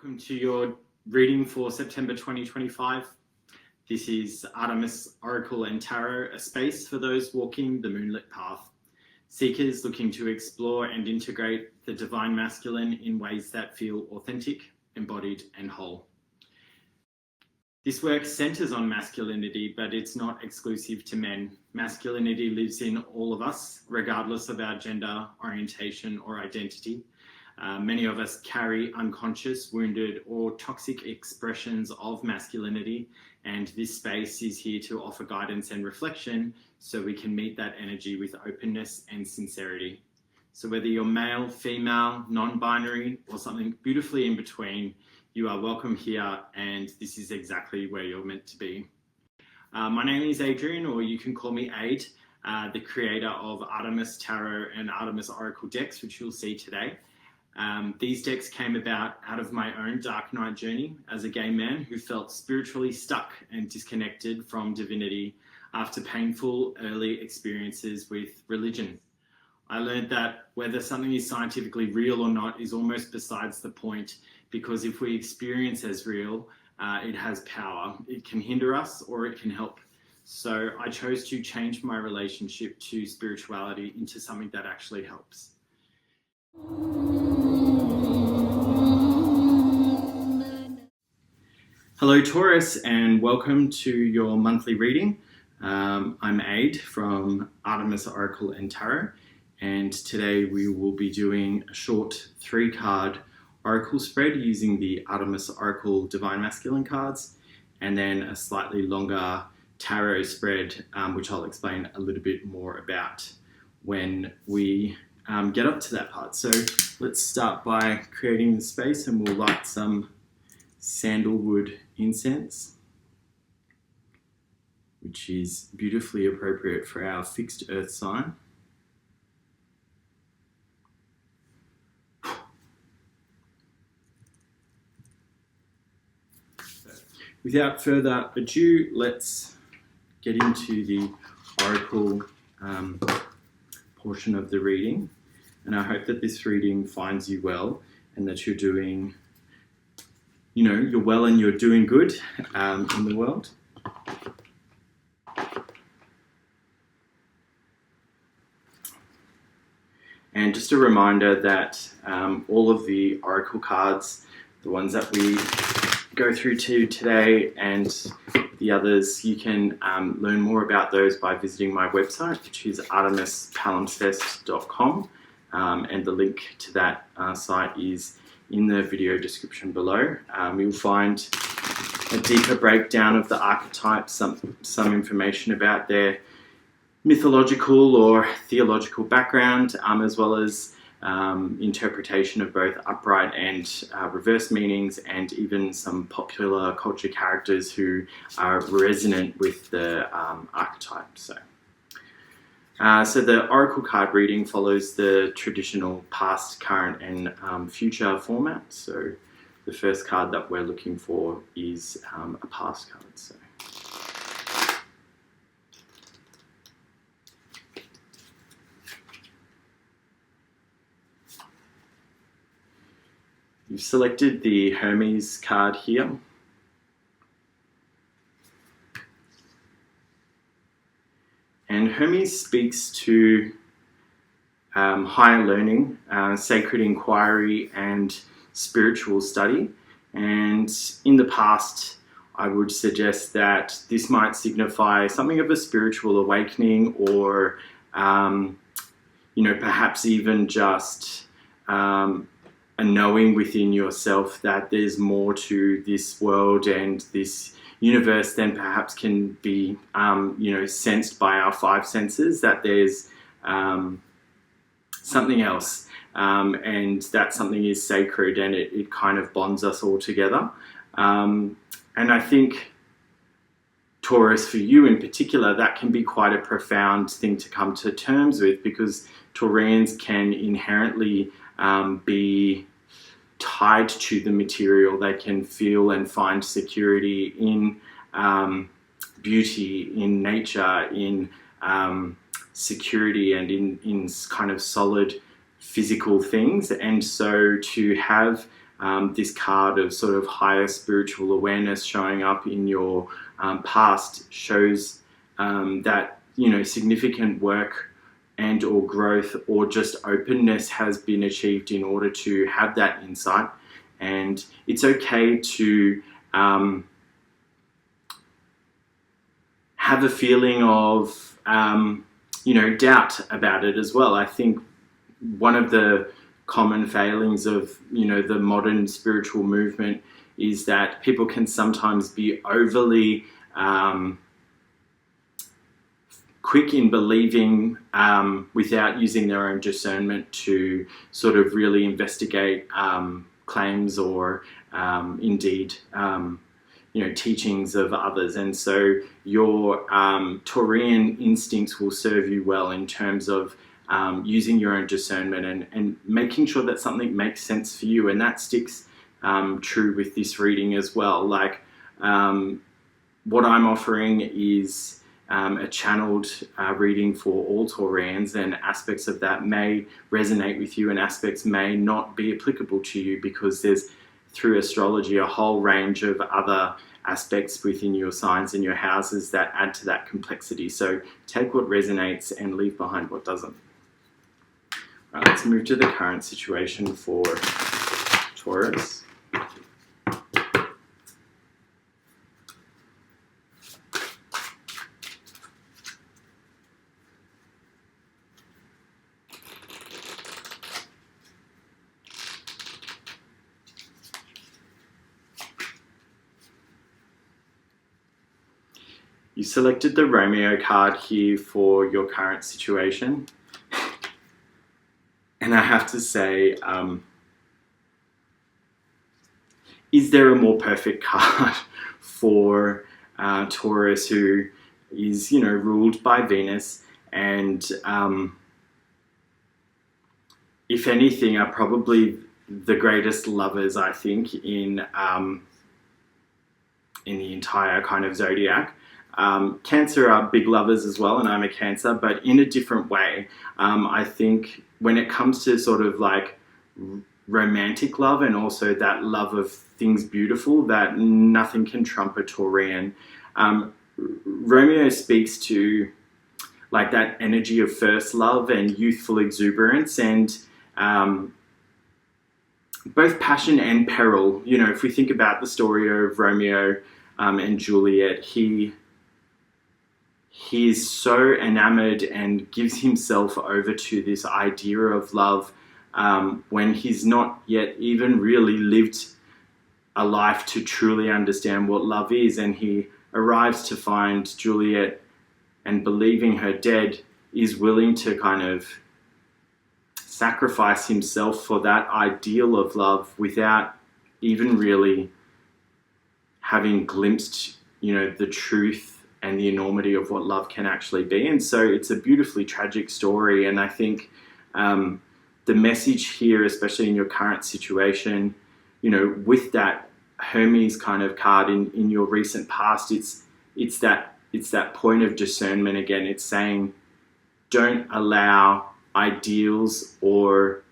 Welcome to your reading for September 2025. This is Artemis, Oracle and Tarot, a space for those walking the moonlit path. Seekers looking to explore and integrate the divine masculine in ways that feel authentic, embodied and whole. This work centers on masculinity, but it's not exclusive to men. Masculinity lives in all of us, regardless of our gender, orientation or identity. Many of us carry unconscious, wounded or toxic expressions of masculinity, and this space is here to offer guidance and reflection so we can meet that energy with openness and sincerity. So whether you're male, female, non-binary or something beautifully in between, you are welcome here, and this is exactly where you're meant to be. My name is Adrian, or you can call me Ade, the creator of Artemis Tarot and Artemis Oracle decks, which you'll see today. These decks came about out of my own dark night journey as a gay man who felt spiritually stuck and disconnected from divinity after painful early experiences with religion. I learned that whether something is scientifically real or not is almost besides the point, because if we experience as real, it has power. It can hinder us or it can help. So I chose to change my relationship to spirituality into something that actually helps. Hello Taurus, and welcome to your monthly reading. I'm Ade from Artemis Oracle and Tarot, and today we will be doing a short 3-card oracle spread using the Artemis Oracle Divine Masculine cards, and then a slightly longer tarot spread, which I'll explain a little bit more about when we get up to that part. So let's start by creating the space, and we'll light some sandalwood incense, which is beautifully appropriate for our fixed earth sign. Without further ado, let's get into the oracle portion of the reading. And I hope that this reading finds you well, and that you're doing, you're well and you're doing good in the world. And just a reminder that all of the oracle cards, the ones that we go through to today and the others, you can learn more about those by visiting my website, which is artemispalimpsest.com. And the link to that site is in the video description below. You'll find a deeper breakdown of the archetypes, some information about their mythological or theological background, as well as interpretation of both upright and reverse meanings, and even some popular culture characters who are resonant with the archetype. So the oracle card reading follows the traditional past, current and future format. So the first card that we're looking for is a past card. So you've selected the Hermes card here. And Hermes speaks to higher learning, sacred inquiry and spiritual study. And in the past, I would suggest that this might signify something of a spiritual awakening, or perhaps even just a knowing within yourself that there's more to this world and this universe than perhaps can be sensed by our 5 senses, that there's something else, and that something is sacred, and it kind of bonds us all together. And I think, Taurus, for you in particular, that can be quite a profound thing to come to terms with, because Taurians can inherently be tied to the material. They can feel and find security in beauty, in nature, in security, and in kind of solid physical things. And so to have this card of sort of higher spiritual awareness showing up in your past shows that, you know, significant work and or growth or just openness has been achieved in order to have that insight. And it's okay to have a feeling of, you know, doubt about it as well. I think one of the common failings of, you know, the modern spiritual movement is that people can sometimes be overly quick in believing without using their own discernment to sort of really investigate claims or indeed you know, teachings of others. And so your Taurian instincts will serve you well in terms of using your own discernment and making sure that something makes sense for you. And that sticks true with this reading as well. Like what I'm offering is a channeled reading for all Taurians, and aspects of that may resonate with you and aspects may not be applicable to you, because there's, through astrology, a whole range of other aspects within your signs and your houses that add to that complexity. So take what resonates and leave behind what doesn't. Right, let's move to the current situation for Taurus. You selected the Romeo card here for your current situation. And I have to say, is there a more perfect card for Taurus, who is, you know, ruled by Venus, and if anything, are probably the greatest lovers, I think, in the entire kind of zodiac. Cancer are big lovers as well, and I'm a Cancer, but in a different way. I think when it comes to sort of like romantic love and also that love of things beautiful, that nothing can trump a Taurian. Romeo speaks to like that energy of first love and youthful exuberance, and both passion and peril. You know, if we think about the story of Romeo and Juliet, he is so enamored and gives himself over to this idea of love when he's not yet even really lived a life to truly understand what love is. And he arrives to find Juliet, and believing her dead, is willing to kind of sacrifice himself for that ideal of love without even really having glimpsed, you know, the truth and the enormity of what love can actually be. And so it's a beautifully tragic story. And I think the message here, especially in your current situation, you know, with that Hermes kind of card in your recent past, it's that point of discernment again. It's saying, don't allow ideals or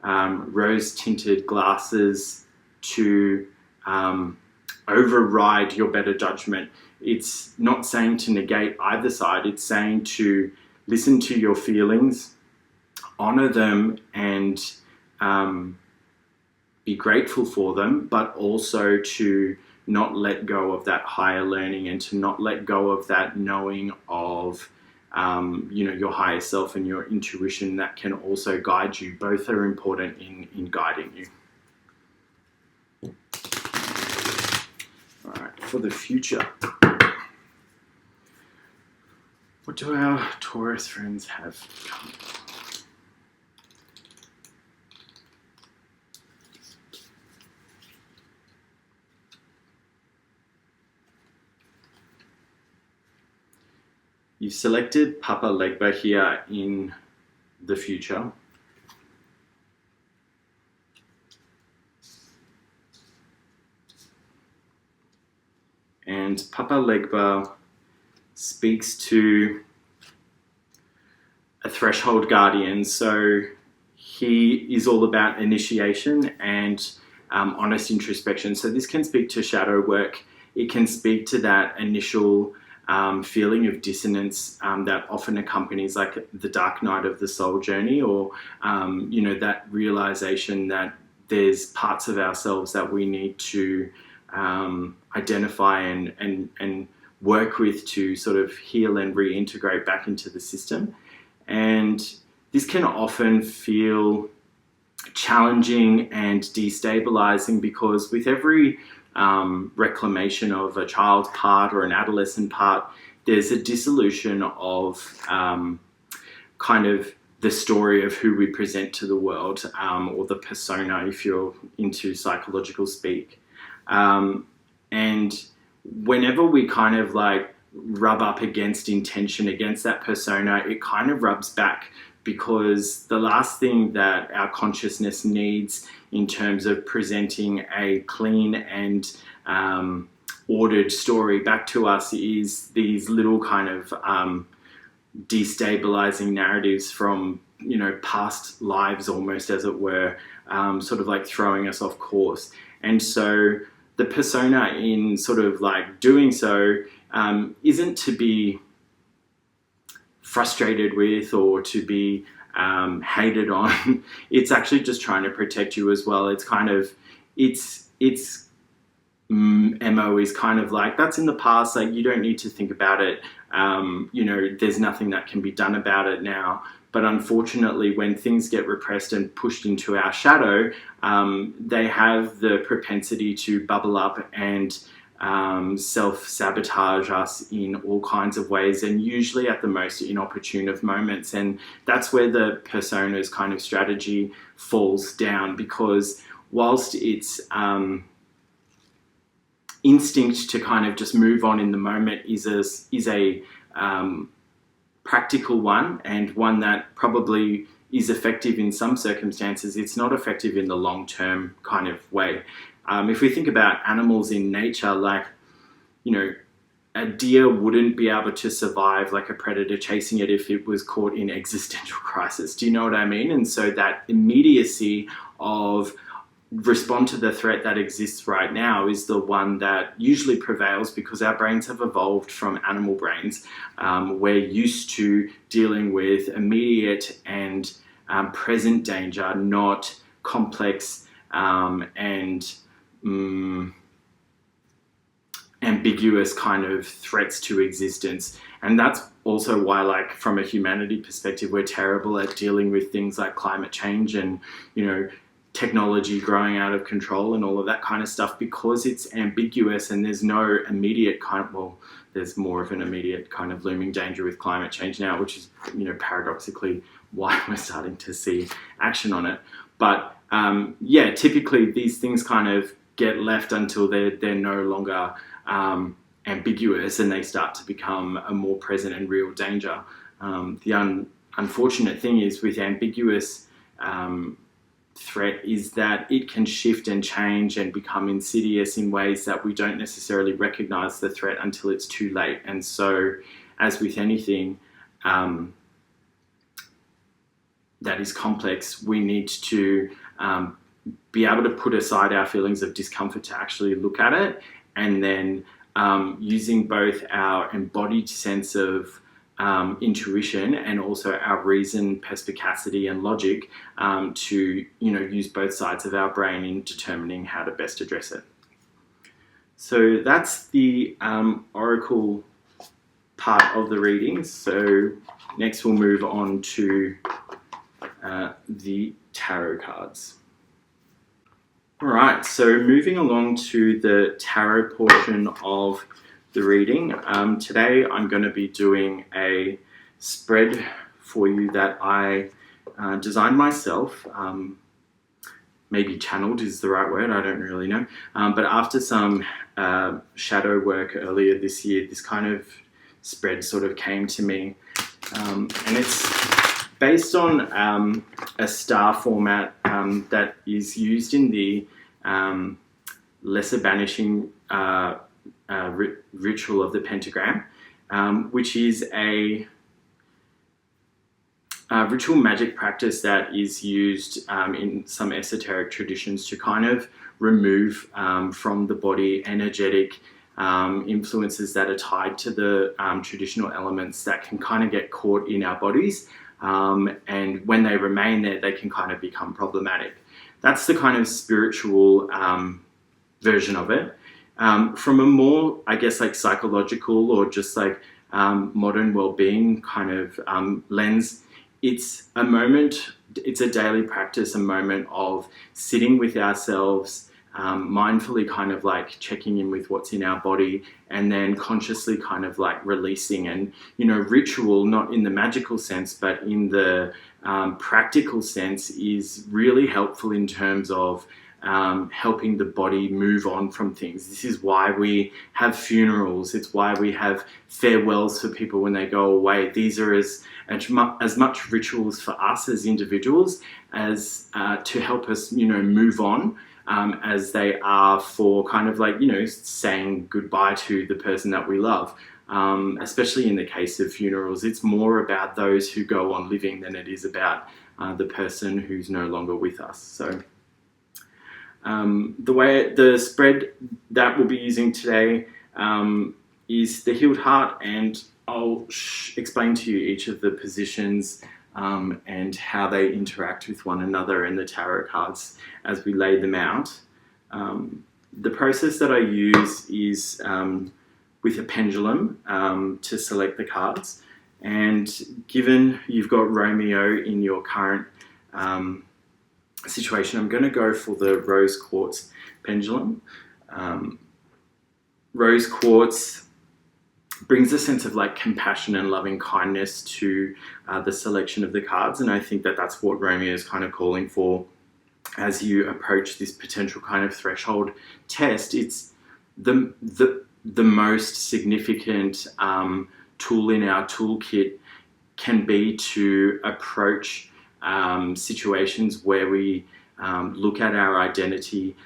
rose-tinted glasses to override your better judgment. It's not saying to negate either side. It's saying to listen to your feelings, honor them, and be grateful for them, but also to not let go of that higher learning and to not let go of that knowing of you know, your higher self and your intuition that can also guide you. Both are important in guiding you. All right, for the future, what do our Taurus friends have coming? You've selected Papa Legba here in the future. And Papa Legba speaks to a threshold guardian. So he is all about initiation and honest introspection. So this can speak to shadow work. It can speak to that initial feeling of dissonance that often accompanies like the dark night of the soul journey, or that realization that there's parts of ourselves that we need to identify and work with to sort of heal and reintegrate back into the system. And this can often feel challenging and destabilizing, because with every reclamation of a child's part or an adolescent part, there's a dissolution of kind of the story of who we present to the world, or the persona, if you're into psychological speak. And whenever we kind of like rub up against intention, against that persona, it kind of rubs back, because the last thing that our consciousness needs in terms of presenting a clean and ordered story back to us is these little kind of destabilizing narratives from, past lives, almost, as it were, sort of like throwing us off course. And so the persona in sort of like doing so isn't to be frustrated with or to be hated on. It's actually just trying to protect you as well. It's kind of, its MO is kind of like, that's in the past, like you don't need to think about it. There's nothing that can be done about it now. But unfortunately, when things get repressed and pushed into our shadow, they have the propensity to bubble up and self-sabotage us in all kinds of ways, and usually at the most inopportune of moments. And that's where the persona's kind of strategy falls down, because whilst it's instinct to kind of just move on in the moment is a practical one, and one that probably is effective in some circumstances, it's not effective in the long-term kind of way. If we think about animals in nature, like, a deer wouldn't be able to survive like a predator chasing it if it was caught in existential crisis. Do you know what I mean? And so that immediacy of respond to the threat that exists right now is the one that usually prevails, because our brains have evolved from animal brains. We're used to dealing with immediate and present danger, not complex and ambiguous kind of threats to existence. And that's also why, like, from a humanity perspective, we're terrible at dealing with things like climate change and, technology growing out of control and all of that kind of stuff, because it's ambiguous and there's no immediate kind of, well, there's more of an immediate kind of looming danger with climate change now, which is, paradoxically why we're starting to see action on it. But typically these things kind of get left until they're no longer ambiguous, and they start to become a more present and real danger. The unfortunate thing is with ambiguous threat is that it can shift and change and become insidious in ways that we don't necessarily recognize the threat until it's too late. And so, as with anything that is complex, we need to be able to put aside our feelings of discomfort to actually look at it, and then using both our embodied sense of intuition and also our reason, perspicacity and logic to use both sides of our brain in determining how to best address it. So that's the oracle part of the reading. So next we'll move on to the tarot cards. All right, so moving along to the tarot portion of the reading. Today I'm going to be doing a spread for you that I designed myself. Maybe channeled is the right word, I don't really know. But after some shadow work earlier this year, this kind of spread sort of came to me. And it's based on a star format that is used in the lesser banishing ritual of the pentagram, which is a ritual magic practice that is used in some esoteric traditions to kind of remove from the body energetic influences that are tied to the traditional elements that can kind of get caught in our bodies. And when they remain there, they can kind of become problematic. That's the kind of spiritual version of it. From a more, I guess, like psychological or just like modern well-being kind of lens, it's a moment, it's a daily practice, a moment of sitting with ourselves, mindfully kind of like checking in with what's in our body, and then consciously kind of like releasing. And, you know, ritual, not in the magical sense, but in the practical sense, is really helpful in terms of helping the body move on from things. This is why we have funerals. It's why we have farewells for people when they go away. These are as much rituals for us as individuals as to help us, you know, move on, as they are for kind of like, you know, saying goodbye to the person that we love. Especially in the case of funerals, it's more about those who go on living than it is about the person who's no longer with us. So the spread that we'll be using today is the Healed Heart, and I'll explain to you each of the positions and how they interact with one another in the tarot cards as we lay them out. The process that I use is with a pendulum to select the cards, and given you've got Romeo in your current situation, I'm going to go for the rose quartz pendulum. Rose quartz brings a sense of like compassion and loving kindness to the selection of the cards, and I think that that's what Romeo is kind of calling for as you approach this potential kind of threshold test. It's the most significant tool in our toolkit can be to approach situations where we look at our identity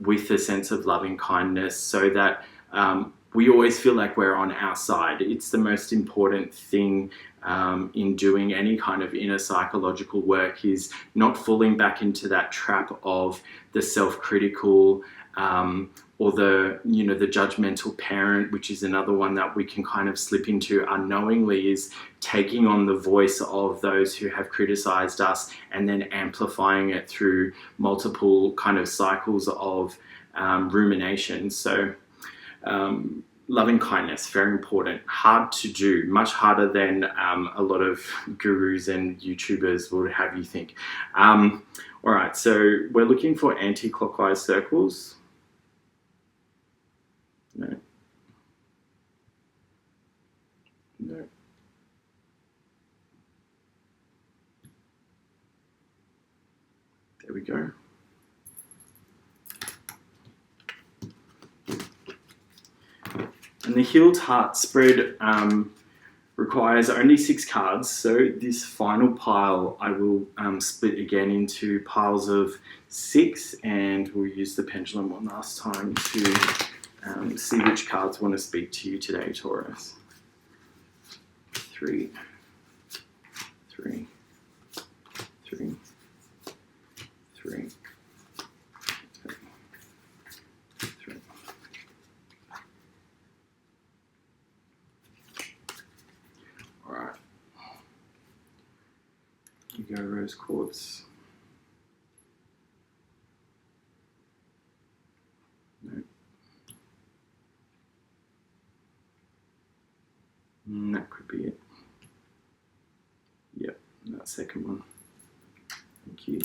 with a sense of loving kindness, so that we always feel like we're on our side. It's the most important thing in doing any kind of inner psychological work, is not falling back into that trap of the self-critical or the judgmental parent, which is another one that we can kind of slip into unknowingly, is taking on the voice of those who have criticized us and then amplifying it through multiple kind of cycles of rumination. So loving kindness, very important, hard to do, much harder than a lot of gurus and YouTubers would have you think. All right, so we're looking for anti-clockwise circles. No. No. There we go. And the Healed Heart spread requires only 6 cards. So this final pile I will split again into piles of 6, and we'll use the pendulum one last time to see which cards want to speak to you today, Taurus. 3, 3, 3, 3, 3, 3. All right. You go rose quartz. No. That could be it. Yep, that second one. Thank you.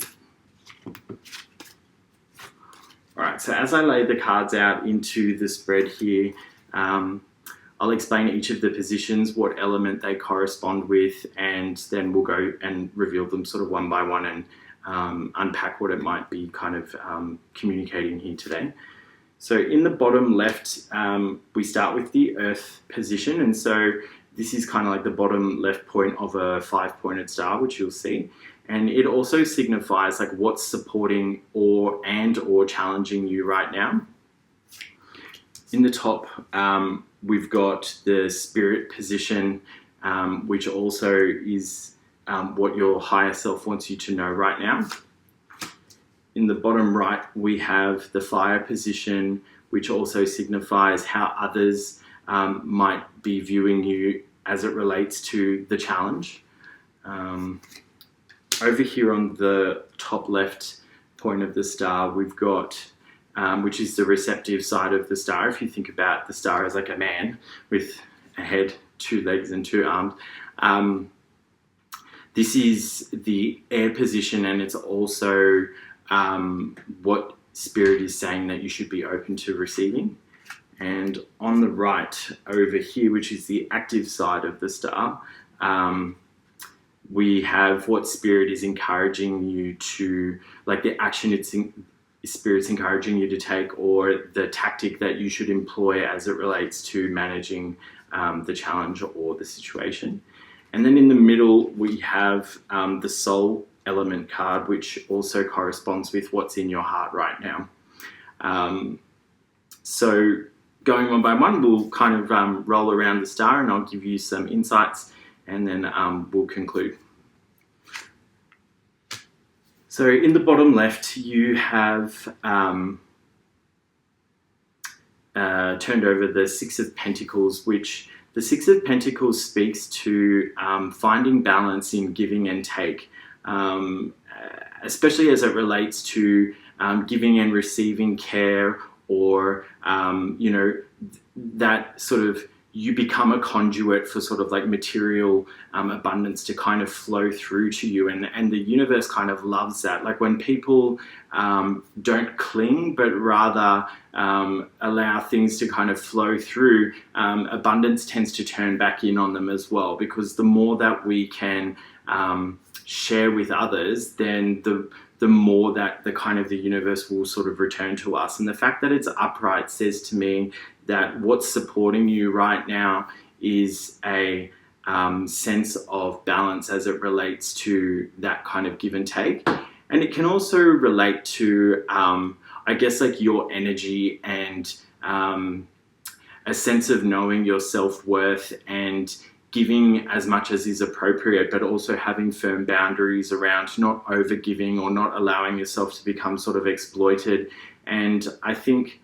All right, so as I lay the cards out into the spread here, I'll explain each of the positions, what element they correspond with, and then we'll go and reveal them sort of one by one and unpack what it might be kind of communicating here today. So in the bottom left, we start with the Earth position, and so this is kind of like the bottom left point of a 5-pointed star, which you'll see. And it also signifies like what's supporting or challenging you right now. In the top, we've got the Spirit position, which also is what your higher self wants you to know right now. In the bottom right, we have the fire position, which also signifies how others might be viewing you as it relates to the challenge. Over here on the top left point of the star, we've got, which is the receptive side of the star. If you think about the star as like a man with a head, 2 legs and 2 arms. This is the air position, and it's also what Spirit is saying that you should be open to receiving. And on the right over here, which is the active side of the star, we have what Spirit is encouraging you to, like the action Spirit's encouraging you to take, or the tactic that you should employ as it relates to managing the challenge or the situation. And then in the middle, we have the soul element card, which also corresponds with what's in your heart right now. So going one by one, we'll kind of roll around the star, and I'll give you some insights, and then we'll conclude. So in the bottom left, you have turned over the 6 of Pentacles, which the 6 of Pentacles speaks to finding balance in giving and take, especially as it relates to giving and receiving care, or, you know, that sort of, you become a conduit for sort of like material abundance to kind of flow through to you. And the universe kind of loves that. Like when people don't cling, but rather allow things to kind of flow through, abundance tends to turn back in on them as well. Because the more that we can share with others, then the more that the universe will sort of return to us. And the fact that it's upright says to me that what's supporting you right now is a sense of balance as it relates to that kind of give and take. And it can also relate to, I guess, like your energy and a sense of knowing your self-worth and giving as much as is appropriate, but also having firm boundaries around not over-giving or not allowing yourself to become sort of exploited. And I think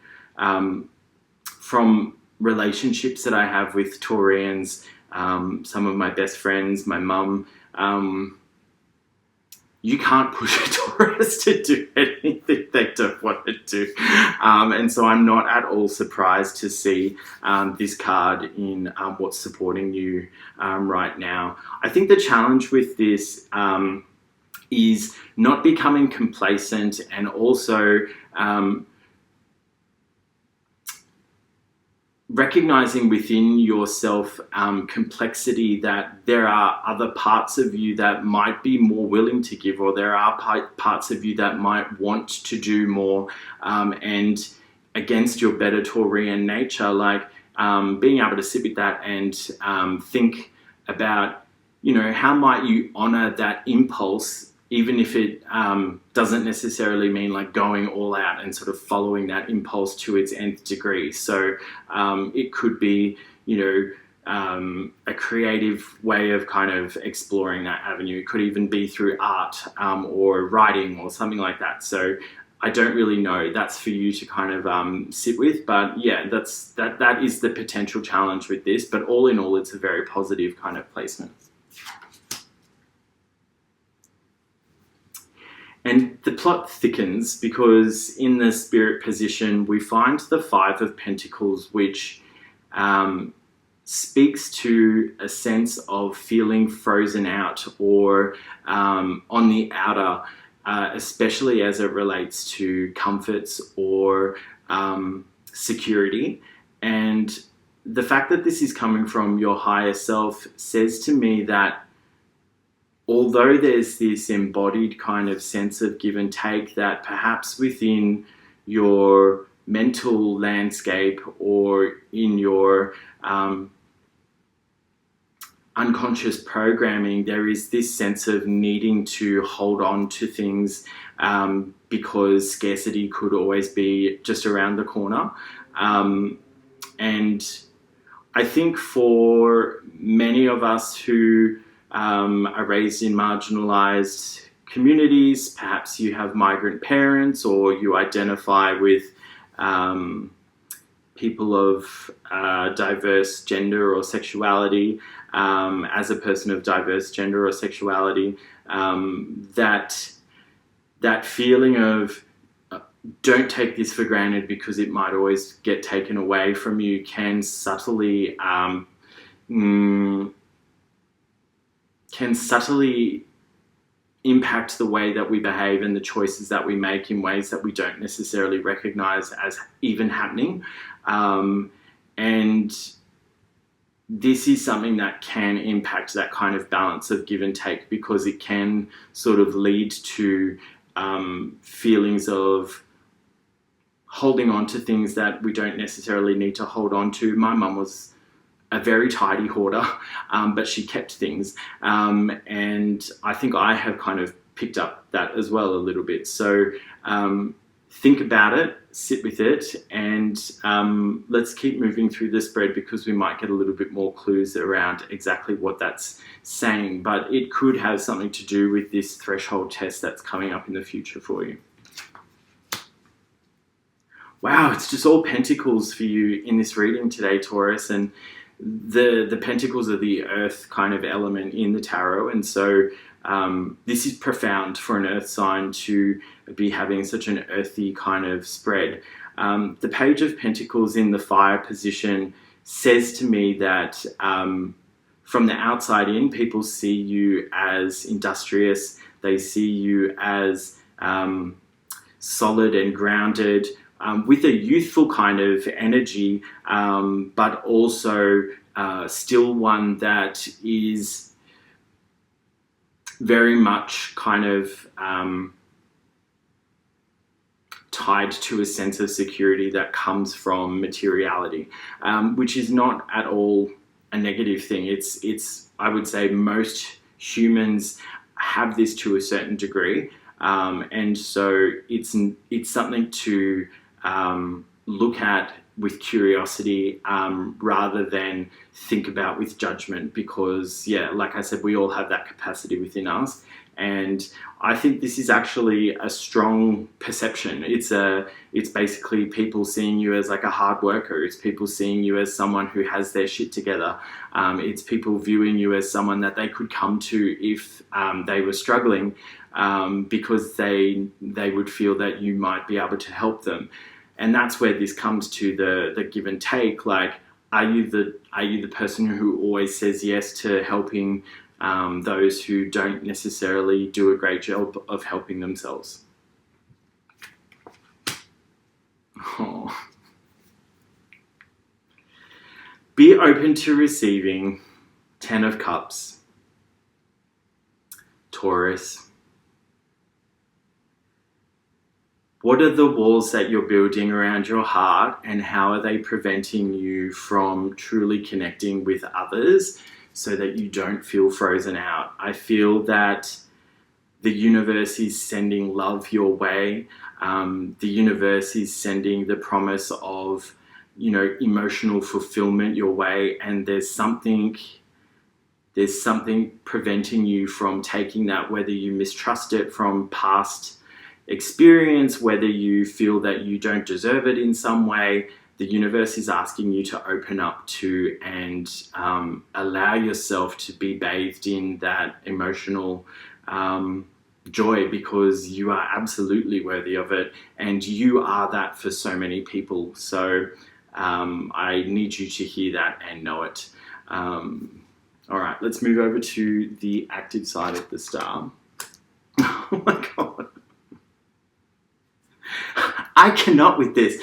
from relationships that I have with Taurians, some of my best friends, my mum, you can't push a Taurus to do anything they don't want to do. And so I'm not at all surprised to see this card in what's supporting you right now. I think the challenge with this is not becoming complacent, and also recognizing within yourself complexity, that there are other parts of you that might be more willing to give, or there are parts of you that might want to do more, and against your better Taurian nature, like being able to sit with that and think about, you know, how might you honor that impulse, even if it doesn't necessarily mean like going all out and sort of following that impulse to its nth degree. So it could be, you know, a creative way of kind of exploring that avenue. It could even be through art or writing or something like that. So I don't really know. That's for you to kind of sit with. But yeah, that is the potential challenge with this. But all in all, it's a very positive kind of placement. And the plot thickens because in the Spirit position, we find the 5 of Pentacles, which speaks to a sense of feeling frozen out or on the outer, especially as it relates to comforts or security. And the fact that this is coming from your higher self says to me that although there's this embodied kind of sense of give and take, that perhaps within your mental landscape or in your unconscious programming, there is this sense of needing to hold on to things because scarcity could always be just around the corner. And I think for many of us who are raised in marginalized communities. Perhaps you have migrant parents, or you identify with people of diverse gender or sexuality. As a person of diverse gender or sexuality, that feeling of don't take this for granted because it might always get taken away from you can subtly impact the way that we behave and the choices that we make in ways that we don't necessarily recognize as even happening. And this is something that can impact that kind of balance of give and take, because it can sort of lead to feelings of holding on to things that we don't necessarily need to hold on to. My mum was a very tidy hoarder, but she kept things. And I think I have kind of picked up that as well a little bit. So think about it, sit with it, and let's keep moving through the spread, because we might get a little bit more clues around exactly what that's saying. But it could have something to do with this threshold test that's coming up in the future for you. Wow, it's just all pentacles for you in this reading today, Taurus, and the pentacles are the earth kind of element in the tarot, and so this is profound for an earth sign to be having such an earthy kind of spread. The Page of Pentacles in the fire position says to me that from the outside in, people see you as industrious, they see you as solid and grounded, with a youthful kind of energy, but also still one that is very much kind of tied to a sense of security that comes from materiality, which is not at all a negative thing. It's I would say most humans have this to a certain degree, and so it's something to look at with curiosity rather than think about with judgment, because yeah, like I said, we all have that capacity within us, and I think this is actually a strong perception. It's basically people seeing you as like a hard worker. It's people seeing you as someone who has their shit together. It's people viewing you as someone that they could come to if they were struggling, because they would feel that you might be able to help them. And that's where this comes to the give and take. Like, are you the person who always says yes to helping those who don't necessarily do a great job of helping themselves? Oh. Be open to receiving. 10 of Cups. Taurus. What are the walls that you're building around your heart, and how are they preventing you from truly connecting with others so that you don't feel frozen out? I feel that the universe is sending love your way. The universe is sending the promise of, emotional fulfillment your way, and there's something preventing you from taking that, whether you mistrust it from past experience, whether you feel that you don't deserve it in some way. The universe is asking you to open up to and allow yourself to be bathed in that emotional joy, because you are absolutely worthy of it, and you are that for so many people. So I need you to hear that and know it. All right, let's move over to the active side of the star. Oh my God. I cannot with this.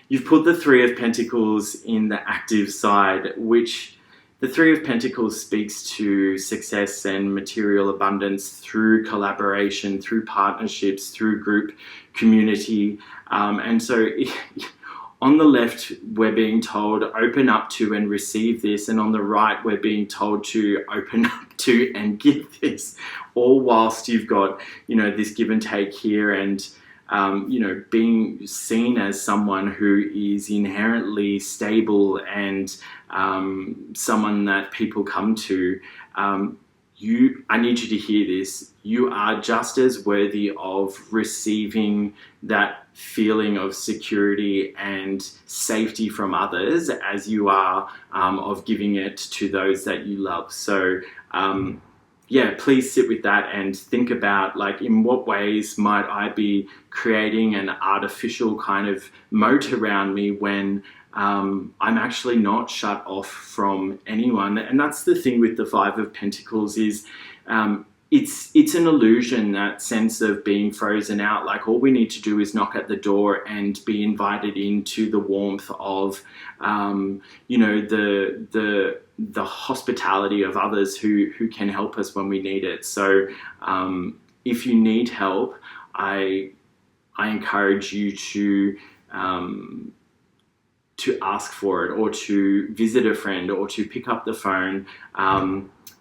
You've put the Three of Pentacles in the active side, which the Three of Pentacles speaks to success and material abundance through collaboration, through partnerships, through group community. And so on the left, we're being told open up to and receive this. And on the right, we're being told to open up to and give this, all whilst you've got, this give and take here. And being seen as someone who is inherently stable and someone that people come to. I need you to hear this. You are just as worthy of receiving that feeling of security and safety from others as you are of giving it to those that you love. So please sit with that and think about, like, in what ways might I be creating an artificial kind of moat around me when I'm actually not shut off from anyone. And that's the thing with the Five of Pentacles is it's an illusion, that sense of being frozen out. Like, all we need to do is knock at the door and be invited into the warmth of the hospitality of others who can help us when we need it. So if you need help, I encourage you to ask for it, or to visit a friend, or to pick up the phone,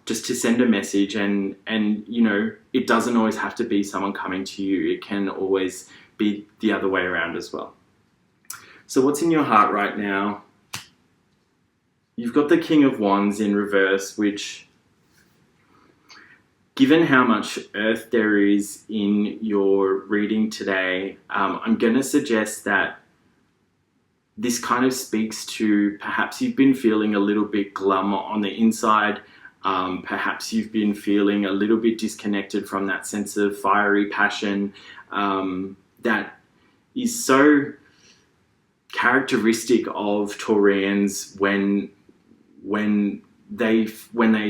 just to send a message. And it doesn't always have to be someone coming to you. It can always be the other way around as well. So what's in your heart right now? You've got the King of Wands in reverse, which, given how much earth there is in your reading today, I'm going to suggest that this kind of speaks to, perhaps you've been feeling a little bit glum on the inside. Perhaps you've been feeling a little bit disconnected from that sense of fiery passion that is so characteristic of Taurians when they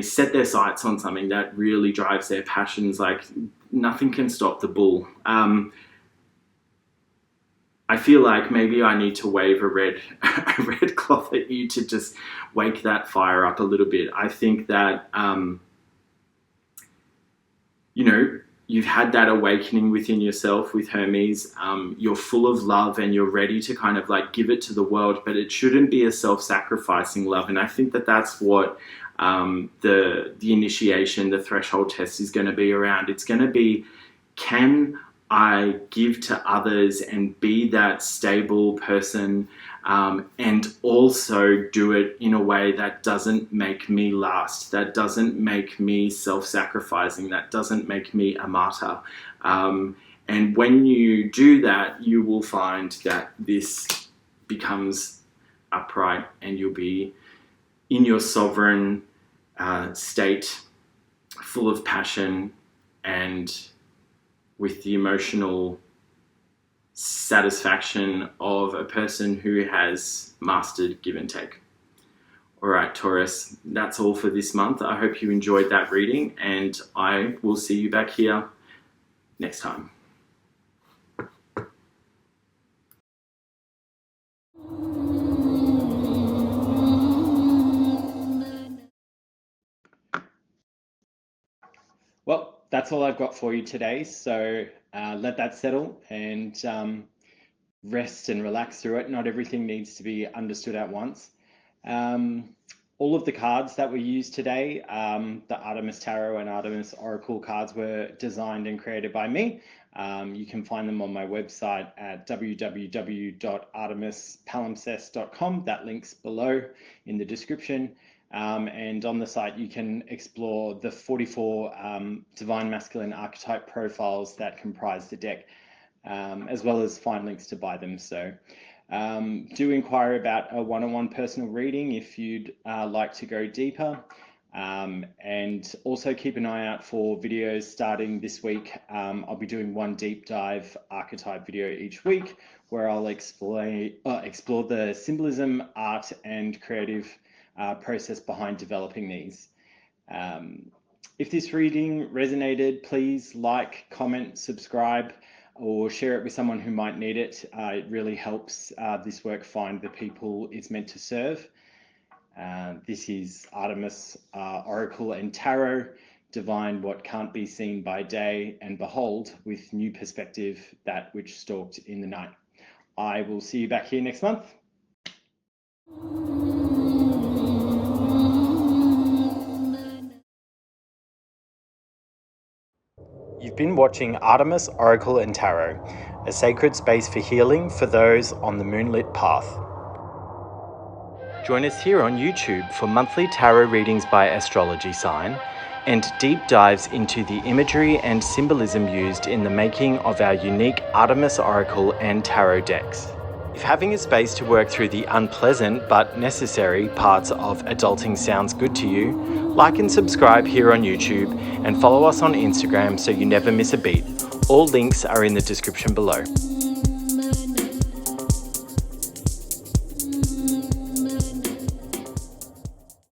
set their sights on something that really drives their passions. Like, nothing can stop the bull. I feel like maybe I need to wave a red cloth at you to just wake that fire up a little bit. I think that, you've had that awakening within yourself with Hermes. You're full of love and you're ready to kind of like give it to the world, but it shouldn't be a self-sacrificing love. And I think that that's what the initiation, the threshold test is going to be around. It's going to be, can I give to others and be that stable person, and also do it in a way that doesn't make me last, that doesn't make me self-sacrificing, that doesn't make me a martyr. And when you do that, you will find that this becomes upright, and you'll be in your sovereign state, full of passion and with the emotional satisfaction of a person who has mastered give and take. All right, Taurus, that's all for this month. I hope you enjoyed that reading, and I will see you back here next time. Well, that's all I've got for you today. So let that settle and rest and relax through it. Not everything needs to be understood at once. All of the cards that were used today, the Artemis Tarot and Artemis Oracle cards, were designed and created by me. You can find them on my website at www.artemispalimpsest.com. That link's below in the description. And on the site, you can explore the 44 divine masculine archetype profiles that comprise the deck, as well as find links to buy them. So do inquire about a one-on-one personal reading if you'd like to go deeper. And also keep an eye out for videos starting this week. I'll be doing one deep dive archetype video each week, where I'll explore the symbolism, art, and creative process behind developing these. If this reading resonated, please like, comment, subscribe, or share it with someone who might need it. It really helps this work find the people it's meant to serve. This is Artemis, Oracle and Tarot. Divine what can't be seen by day, and behold with new perspective that which stalked in the night. I will see you back here next month. You've been watching Artemis, Oracle and Tarot, a sacred space for healing for those on the moonlit path. Join us here on YouTube for monthly tarot readings by astrology sign and deep dives into the imagery and symbolism used in the making of our unique Artemis, Oracle and Tarot decks. If having a space to work through the unpleasant but necessary parts of adulting sounds good to you, like and subscribe here on YouTube and follow us on Instagram so you never miss a beat. All links are in the description below.